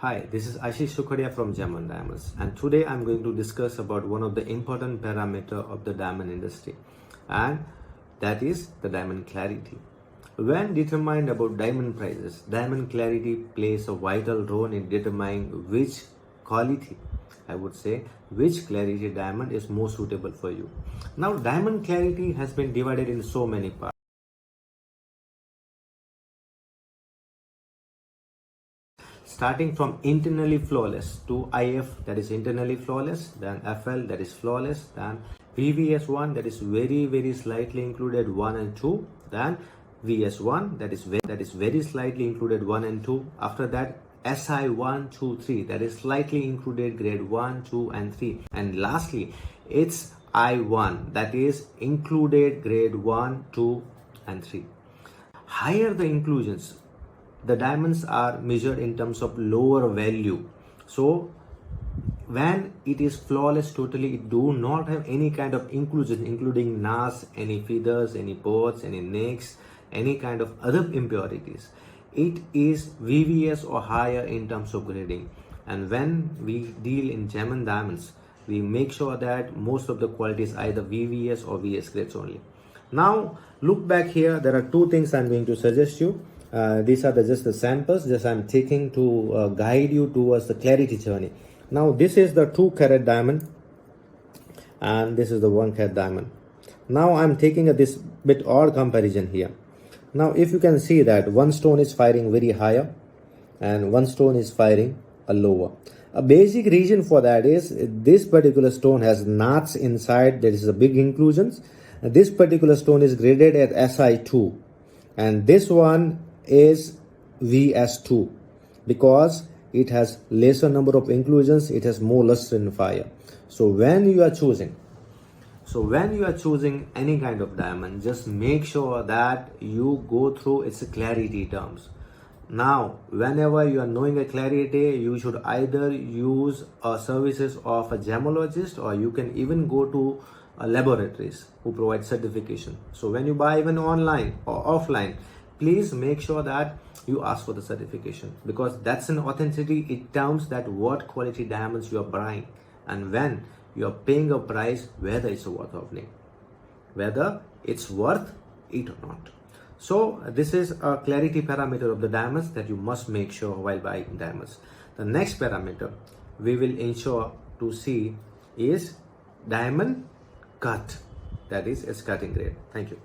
Hi, this is Ashish Sukhadia from Gemone Diamonds, and today I'm going to discuss about one of the important parameter of the diamond industry, and that is the diamond clarity. When determined about diamond prices, diamond clarity plays a vital role in determining which quality, I would say, which clarity diamond is more suitable for you. Now, diamond clarity has been divided in so many parts. Starting from internally flawless to IF, that is internally flawless, then FL, that is flawless, then VVS1, that is very slightly included 1 and 2, then VS1, that is very slightly included 1 and 2. After that, SI 1, 2, 3, that is slightly included grade 1, 2 and 3. And lastly, it's I1, that is included grade 1, 2 and 3. Higher the inclusions, the diamonds are measured in terms of lower value. So when it is flawless totally, it do not have any kind of inclusion, including NAS, any feathers, any pods, any nicks, any kind of other impurities. It is VVS or higher in terms of grading. And when we deal in Gemone diamonds, we make sure that most of the quality is either VVS or VS grades only. Now look back here, there are two things I'm going to suggest you. These are just the samples just I'm taking to guide you towards the clarity journey. Now this is the 2 carat diamond and this is the 1 carat diamond. Now I'm taking this bit odd comparison here. Now if you can see that one stone is firing very higher and one stone is firing a lower. A basic reason for that is this particular stone has knots inside. There is a big inclusions. This particular stone is graded at SI2 and this one is VS2 because it has lesser number of inclusions, it has more luster in fire. So when you are choosing any kind of diamond, just make sure that you go through its clarity terms. Now whenever you are knowing a clarity, you should either use services of a gemologist, or you can even go to laboratories who provide certification. So when you buy even online or offline, please make sure that you ask for the certification, because that's an authenticity. It tells that what quality diamonds you are buying, and when you are paying a price, whether it's worth of it, whether it's worth it or not. So this is a clarity parameter of the diamonds that you must make sure while buying diamonds. The next parameter we will ensure to see is diamond cut, that is its cutting grade. Thank you.